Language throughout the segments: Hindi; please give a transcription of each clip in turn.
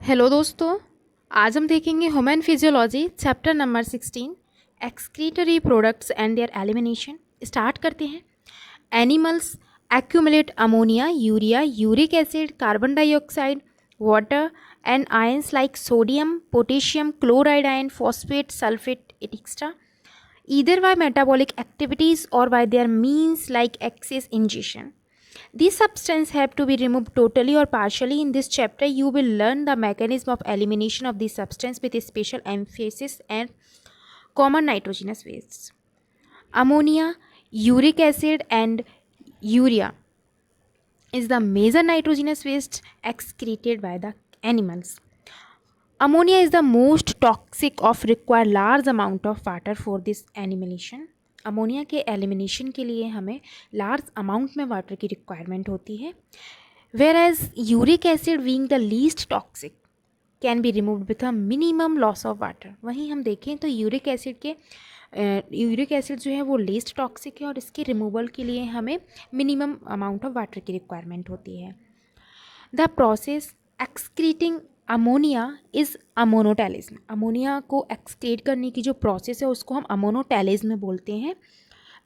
हेलो दोस्तों। आज हम देखेंगे human physiology chapter number 16 excretory products and there elimination. Start करते हैं। Animals accumulate ammonia, urea, uric acid, carbon dioxide, water and ions like sodium, potassium, chloride ion, phosphate, sulphate etcetera either by metabolic activities or by their means like excess ingestion. These substances have to be removed totally or partially. In this chapter, you will learn the mechanism of elimination of these substances with a special emphasis on common nitrogenous wastes. Ammonia, uric acid, and urea is the major nitrogenous waste excreted by the animals. Ammonia is the most toxic of require large amount of water for this elimination. Ammonia के एलिमिनेशन के लिए हमें लार्ज अमाउंट में वाटर की रिक्वायरमेंट होती है। Whereas uric acid being the least toxic can be removed with a minimum loss of water. वहीं हम देखें तो यूरिक एसिड जो है वो लीस्ट टॉक्सिक है और इसके रिमूवल के लिए हमें मिनिमम अमाउंट ऑफ वाटर की रिक्वायरमेंट होती है। The process excreting ammonia is ammonotelism. Ammonia को एक्सक्रीट करने की जो प्रोसेस है उसको हम अमोनोटैलिज्म बोलते हैं।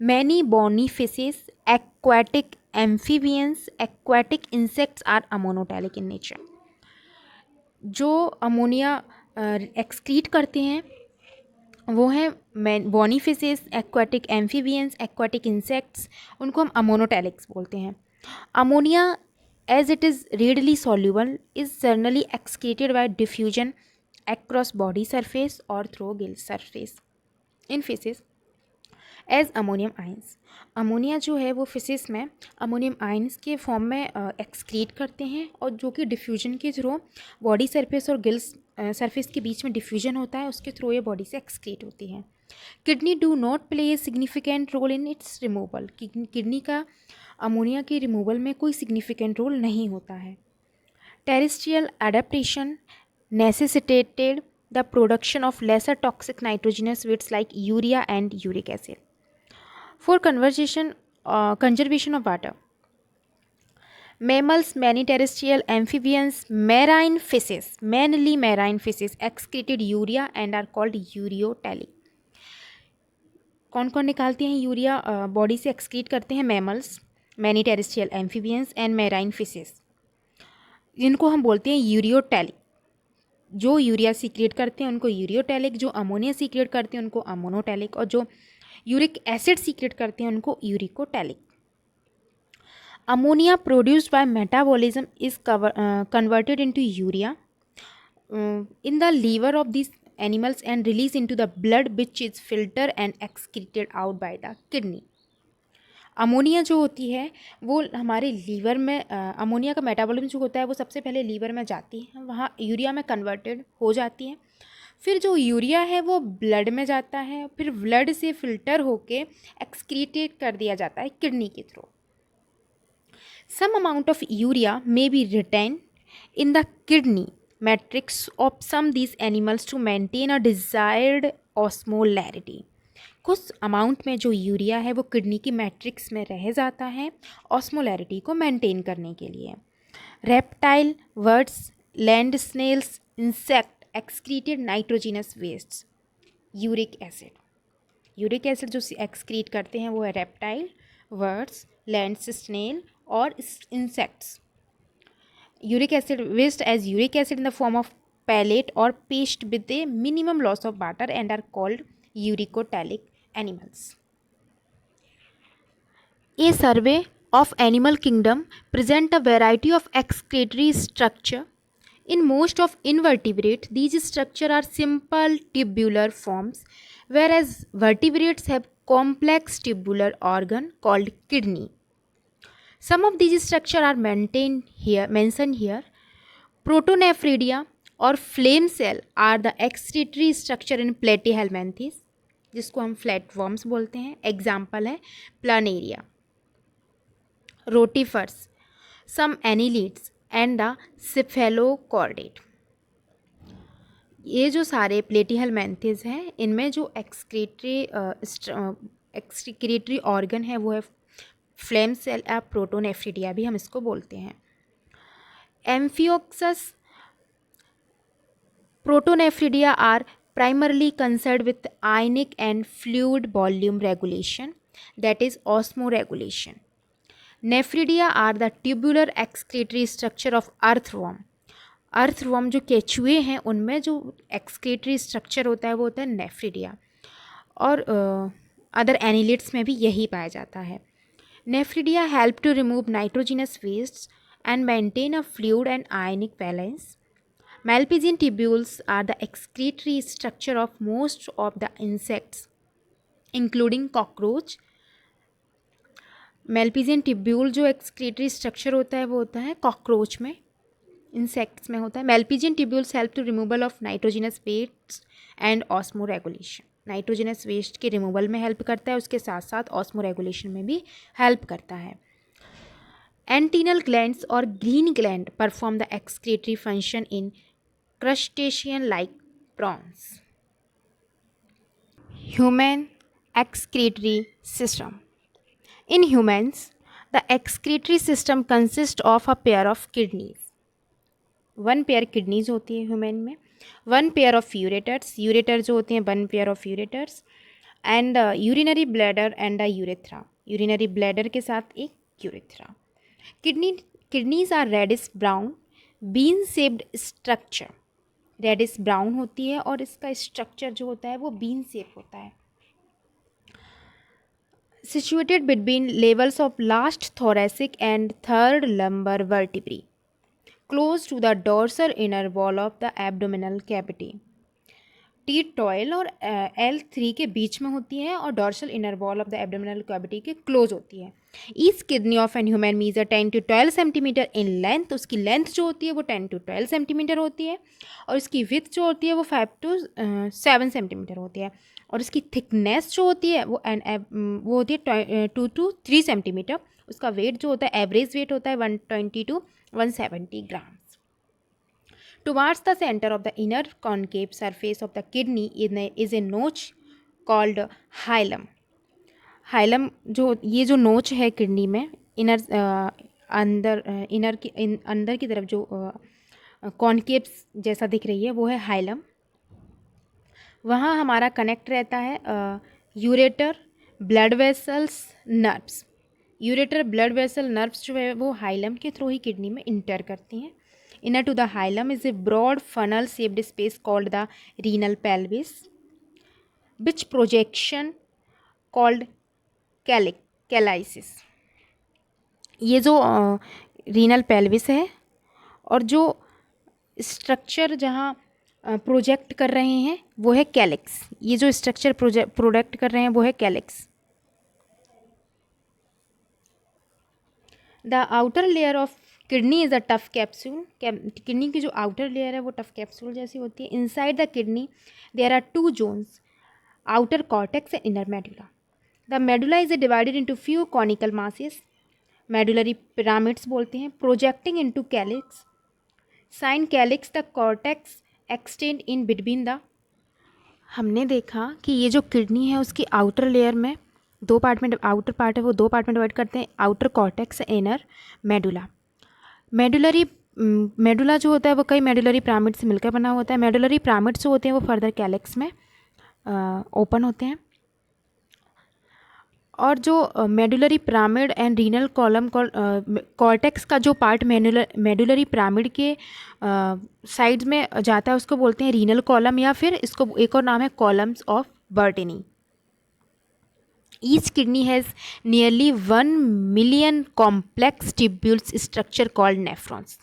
Many bony fishes, aquatic amphibians, aquatic insects are ammonotelic in nature. जो अमोनिया एक्सक्रीट करते हैं वो हैं bony fishes, aquatic amphibians, aquatic insects, उनको हम अमोनोटैलिक्स बोलते हैं। Ammonia as it is readily soluble is generally excreted by diffusion across body surface or through gill surface in feces as ammonium ions. Ammonia जो है वो फिसिस में अमोनियम आयंस के फॉर्म में एक्सक्रीट करते हैं और जो कि डिफ्यूजन के थ्रू बॉडी सरफेस और गिल्स सरफेस के बीच में डिफ्यूजन होता है, उसके थ्रू ये बॉडी से एक्सक्रीट होती है। Kidney do not play a significant role in its removal. Kidney का अमोनिया के रिमूवल में कोई सिग्निफिकेंट रोल नहीं होता है। Terrestrial adaptation necessitated the production of lesser toxic nitrogenous wastes like urea and uric acid for conservation of water. Mammals, many terrestrial amphibians, marine fishes, mainly marine fishes, excreted urea and are called ureotelic. कौन कौन निकालते हैं यूरिया बॉडी से एक्सक्रीट करते हैं? Mammals, many terrestrial amphibians and marine fishes, जिनको हम बोलते हैं यूरियोटैलिक। जो यूरिया सीक्रेट करते हैं उनको यूरियोटैलिक, जो अमोनिया सीक्रेट करते हैं उनको अमोनोटैलिक, और जो यूरिक एसिड सीक्रेट करते हैं उनको uricotelic. Ammonia produced by metabolism is converted into urea in the liver of these animals and released into the blood which is filtered and excreted out by the kidney. Ammonia जो होती है वो हमारे लीवर में अमोनिया का मेटाबॉलिज्म जो होता है वो सबसे पहले लीवर में जाती है, वहाँ यूरिया में कन्वर्टेड हो जाती है। फिर जो यूरिया है वो ब्लड में जाता है, फिर ब्लड से फिल्टर होके एक्सक्रीटेड कर दिया जाता है किडनी के through. Some amount of urea may be retained in the kidney matrix of some these animals to maintain a desired osmolarity. कुछ अमाउंट में जो यूरिया है वो किडनी की मैट्रिक्स में रह जाता है ऑस्मोलैरिटी को मेंटेन करने के लिए। Reptile, birds, land snails, insect excreted nitrogenous wastes, uric acid. Uric acid जो एक्सक्रीट करते हैं वो है रेप्टाइल, वर्ड्स, लैंड स्नेल और insects. Uric acid waste as uric acid in the form of pellet और paste with a minimum loss of water and are called uricotelic animals. A survey of animal kingdom present a variety of excretory structure. In most of invertebrates, these structures are simple tubular forms, whereas vertebrates have complex tubular organ called kidney. Some of these structures are mentioned here. Protonephridia or flame cell are the excretory structure in platyhelminthes, जिसको हम फ्लैटवर्म्स बोलते हैं। एग्जाम्पल है planaria, rotifers, some annelids and the cephalochordate. ये जो सारे प्लेटीहेलमेंथिस हैं इनमें जो एक्सक्रीटरी ऑर्गन है वो है फ्लेम सेल या प्रोटोनेफ्रिडिया भी हम इसको बोलते हैं। Amphioxus Protonephridia are primarily concerned with ionic and fluid volume regulation, that is osmoregulation. Nephridia are the tubular excretory structure of earthworm. Earthworm जो केचुए हैं उनमें जो एक्सक्रीटरी स्ट्रक्चर होता है वो होता है नेफ्रिडिया, और अदर एनिलिड्स में भी यही पाया जाता है. Nephridia help to remove nitrogenous waste and maintain a fluid and ionic balance. Malpighian tubules are the excretory structure of most of the insects, including cockroach. Malpighian tubule जो excretory structure होता है वो होता है कॉकरोच में, इंसेक्ट्स में होता है. Malpighian tubules help to removal of nitrogenous wastes and osmoregulation. Nitrogenous waste के रिमूवल में हेल्प करता है, उसके साथ साथ ऑस्मोरेगुलेशन में भी हेल्प करता है. Antennal glands or green gland perform the excretory function in crustacean like prawns. Human excretory system. In humans, the excretory system consists of a pair of kidneys. One pair kidneys होती है ह्यूमन में. One pair of ureters. Ureter जो होते हैं one pair of ureters. And urinary bladder and a urethra. Urinary bladder के साथ एक urethra. Kidneys are reddish brown bean shaped structure. Reddish brown होती है और इसका स्ट्रक्चर जो होता है वो बीन शेप होता है. Situated between levels of last thoracic and third lumbar vertebrae, close to the dorsal inner wall of the abdominal cavity. T-toil और L3 के बीच में होती है और dorsal inner wall of the abdominal cavity के क्लोज होती है. Each kidney of an human measure 10 to 12 centimetre in length. उसकी लेंथ जो होती है वो 10 to 12 सेंटीमीटर होती है और इसकी विड्थ जो होती है वो 5 to 7 सेंटीमीटर होती है और इसकी थिकनेस जो होती है वो होती है 2 to 3 सेंटीमीटर. उसका वेट जो होता है एवरेज वेट होता है 120 to 170 gram. Towards the center of the inner concave surface of the kidney is a notch called hilum. Hilum ये जो नोच है किडनी में अंदर की तरफ जो कॉन्केव जैसा दिख रही है वो है हाइलम. वहाँ हमारा कनेक्ट रहता है ureter blood vessels nerves. Ureter blood vessel nerves जो है वो हाइलम के थ्रू ही किडनी में इंटर करती हैं. Inner to the hilum is a broad funnel-shaped space called the renal pelvis, which projection called calycis. ये जो renal pelvis है और जो स्ट्रक्चर जहाँ प्रोजेक्ट कर रहे हैं वो है कैलिक्स. ये जो स्ट्रक्चर प्रोजेक्ट कर रहे हैं वो है calyx. The outer layer of kidney is a tough capsule. Kidney की जो आउटर लेयर है वो टफ कैप्सूल जैसी होती है. Inside the kidney there are 2 zones, outer cortex and inner medulla. The medulla is divided into few conical masses, medullary pyramids बोलते हैं, projecting into calyx. Sign calyx the cortex extend in between the. हमने देखा कि ये जो किडनी है उसकी आउटर लेयर में दो पार्ट में, आउटर पार्ट है वो दो पार्ट में डिवाइड करते हैं, outer cortex inner medulla. Medulla जो होता है वो कई मेडुलरी पिरामिड से मिलकर बना होता है. मेडुलरी पिरामिड्स जो होते हैं वो फर्दर कैलिक्स में ओपन होते हैं. और जो medullary pyramid and renal column cortex का जो पार्ट मेडुलरी पिरामिड के साइड्स में जाता है उसको बोलते हैं रीनल कॉलम, या फिर इसको एक और नाम है columns of Bertini. Each kidney has nearly 1 million complex tubules structure called nephrons.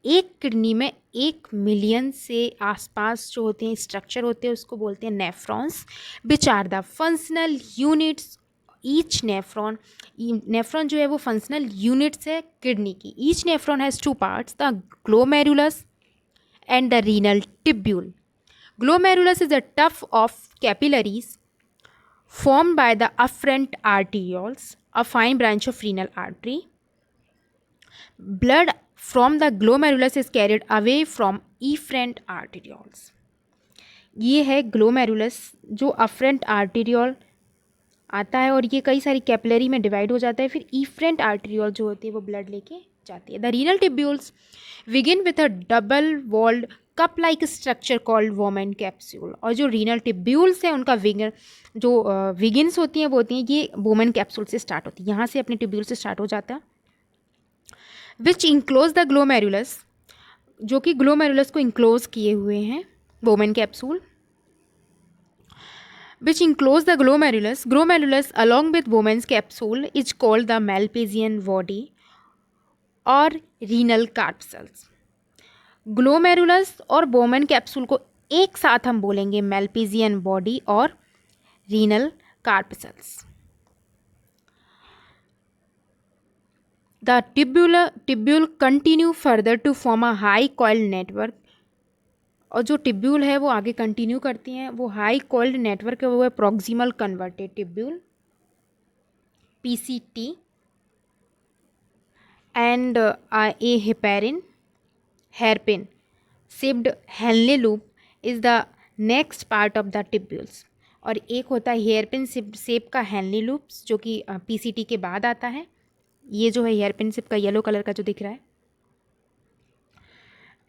एक किडनी में 1 मिलियन से आसपास जो होते हैं स्ट्रक्चर होते हैं उसको बोलते हैं nephrons, which are the functional units. Each nephron जो है वो फंक्शनल यूनिट्स है किडनी की. Each nephron has 2 parts, the glomerulus and the renal tubule. Glomerulus is a tuft of capillaries formed by the afferent arterioles, a fine branch of renal artery. Blood from the glomerulus is carried away from efferent arterioles. ये है ग्लोमेरुलस जो अफरेंट आर्टीरियोल आता है और ये कई सारी कैपिलरी में डिवाइड हो जाता है. फिर efferent आर्टीरियोल जो होती है वो ब्लड लेके जाती है. The renal tubules begin with a double walled cup like structure called Bowman capsule. और जो रीनल टिब्यूल्स हैं उनका विगिन्स होती हैं वो होती हैं ये वोमेन कैप्सूल से स्टार्ट होती है, यहाँ से अपने टिब्यूल से स्टार्ट हो जाता है। विच इंक्लोज द ग्लोमेरुलस, जो कि ग्लोमेरुलस को इंक्लोज किए हुए हैं women capsule. Which enclose the glomerulus. Glomerulus along with Bowman's capsule is called the Malpighian body और रीनल कार्पसल्स। ग्लोमेरुलस और बोमन कैप्सूल को एक साथ हम बोलेंगे मैल्पिजियन बॉडी और renal corpuscles. The tubule continue further to form a high coiled network, और जो टिब्यूल है वो आगे कंटिन्यू करती हैं, वो हाई कॉइल्ड नेटवर्क है, वो है proximal converted tubule PCT and A hairpin shaped Henle loop is the next part of the tubules. और एक होता है हेयरपिन शेप का हेनले लूप्स जो कि PCT के बाद आता है। ये जो है हेयरपिन शेप का येलो कलर का जो दिख रहा है,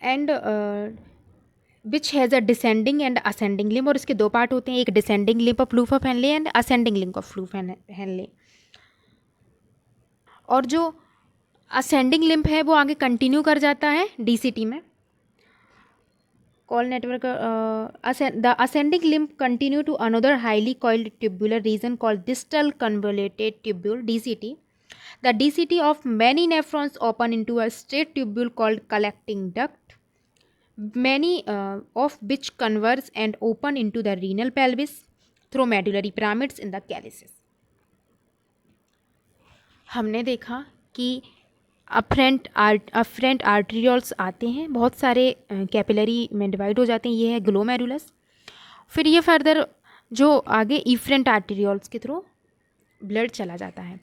and which has a descending and ascending limb, और इसके दो पार्ट होते हैं, एक descending limb of loop of Henle and ascending limb of loop Henle. और जो असेंडिंग लिम्ब है वो आगे कंटिन्यू कर जाता है DCT में। Coil network the ascending limb continue to another highly coiled tubular region called distal convoluted tubule DCT। The DCT of many nephrons open into a straight tubule called collecting duct, many of which converge and open into the renal pelvis through medullary pyramids in the calyces। हमने देखा कि अफरेंट आर्टेरियोल्स आते हैं, बहुत सारे कैपिलरी में डिवाइड हो जाते हैं, ये है ग्लोमेरुलस। फिर ये फर्दर जो आगे इफरेंट आर्टेरियोल्स के थ्रू ब्लड चला जाता है,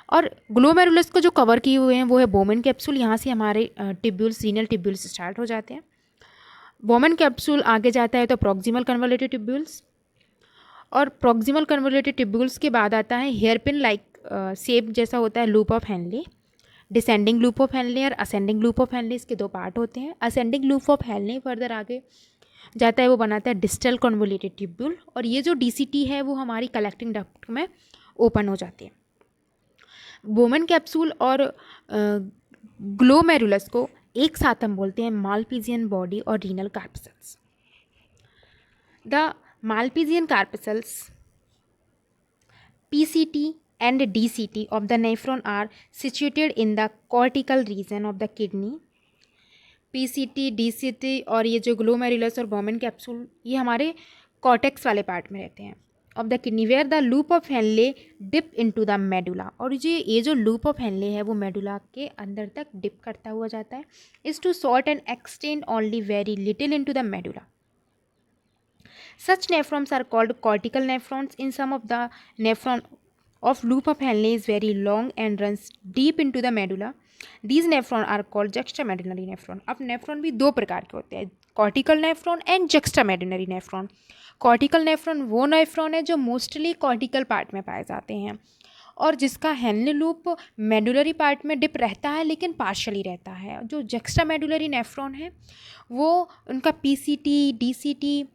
और ग्लोमेरुलस को जो कवर किए हुए हैं वो है बोमन कैप्सूल। यहाँ से हमारे टिब्यूल्स रीनल टिब्यूल्स स्टार्ट हो जाते हैं। बोमन कैप्सूल आगे जाता है तो प्रॉक्सिमल कन्वोल्यूटेड टिब्यूल्स, और प्रॉक्सिमल कन्वोल्यूटेड टिब्यूल्स के बाद आता है हेयरपिन लाइक शेप जैसा होता है loop of Henley, descending loop of Henley और असेंडिंग लूप ऑफ हेनले। इसके दो पार्ट होते हैं। Ascending loop of Henley further आगे जाता है, वो बनाता है डिस्टल कन्वोल्यूटेड टिब्यूल, और ये जो DCT है वो हमारी कलेक्टिंग डक्ट में ओपन हो जाती है। बोमन कैप्सूल और ग्लोमेरुलस को एक साथ हम बोलते हैं मालपीजियन बॉडी और renal corpuscles. The Malpighian corpuscles PCT and DCT of the nephron are situated in the cortical region of the kidney। PCT, DCT और ये जो ग्लोमेरुलस और बोमन कैप्सूल ये हमारे कॉर्टेक्स वाले पार्ट में रहते हैं of the kidney, where the loop of Henle dip into the medulla. और ये जो लूप ऑफ हेनले है वो मेडुला के अंदर तक डिप करता हुआ जाता है, is too short and extend only very little into the medulla. Such nephrons are called cortical nephrons. In some of the nephron of loop of Henle is very long and runs deep into the medulla. These nephron are called juxtamedullary nephron. अब नेफ्रॉन भी दो प्रकार के होते हैं, cortical nephron and juxtamedullary nephron. Cortical nephron वो नेफ्रॉन है जो मोस्टली कॉर्टिकल पार्ट में पाए जाते हैं और जिसका हेनले लूप मेडुलरी पार्ट में डिप रहता है लेकिन पार्शली रहता है। जो juxtamedullary नेफ्रॉन है वो उनका PCT, DCT,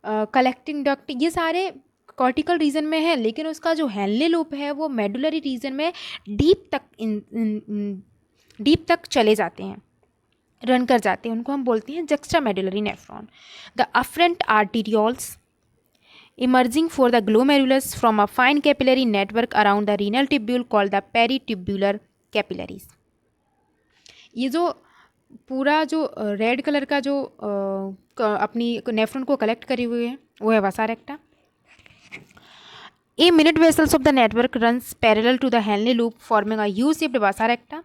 कलेक्टिंग डक्ट ये सारे कॉर्टिकल रीजन में है, लेकिन उसका जो हेनले लूप है वो मेडुलरी रीजन में डीप तक चले जाते हैं, रन कर जाते हैं, उनको हम बोलते हैं juxtamedullary nephron. The afferent arterioles emerging for the glomerulus from a fine capillary network around the renal tubule called the peritubular capillaries। ये जो पूरा जो रेड कलर का जो अपनी नेफ्रॉन को कलेक्ट करे हुए हैं वो है वसा रेक्टा। A minute vessels of the network runs parallel to the Henle loop forming a U-shaped vasa recta.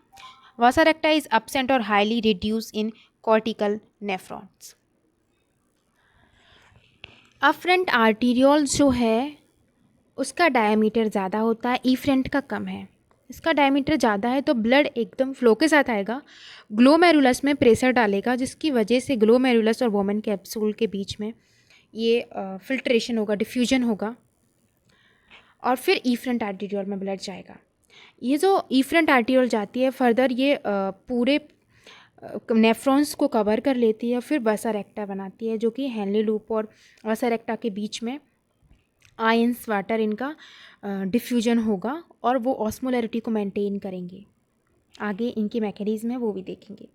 Vasa recta is absent or highly reduced in cortical nephrons। Afferent arteriole जो है उसका डायमीटर ज़्यादा होता है, इफरेंट का कम है। इसका डायमीटर ज़्यादा है तो ब्लड एकदम फ्लो के साथ आएगा, ग्लोमेरुलस में प्रेशर डालेगा जिसकी वजह से ग्लोमेरुलस और वोमेन कैप्सूल के बीच में ये फिल्ट्रेशन होगा, डिफ्यूजन होगा और फिर इफरेंट आर्टीरियोल में ब्लड जाएगा। ये जो इफरेंट आर्टीरियोल जाती है फर्दर ये पूरे नेफ्रॉन्स को कवर कर लेती है, फिर वसा रेक्टा बनाती है, जो कि हेनले लूप और वसा रेक्टा के बीच में आयंस वाटर इनका डिफ्यूजन होगा और वो ऑस्मोलैरिटी को मेंटेन करेंगे। आगे इनकी मैकेनिज्म है वो भी देखेंगे।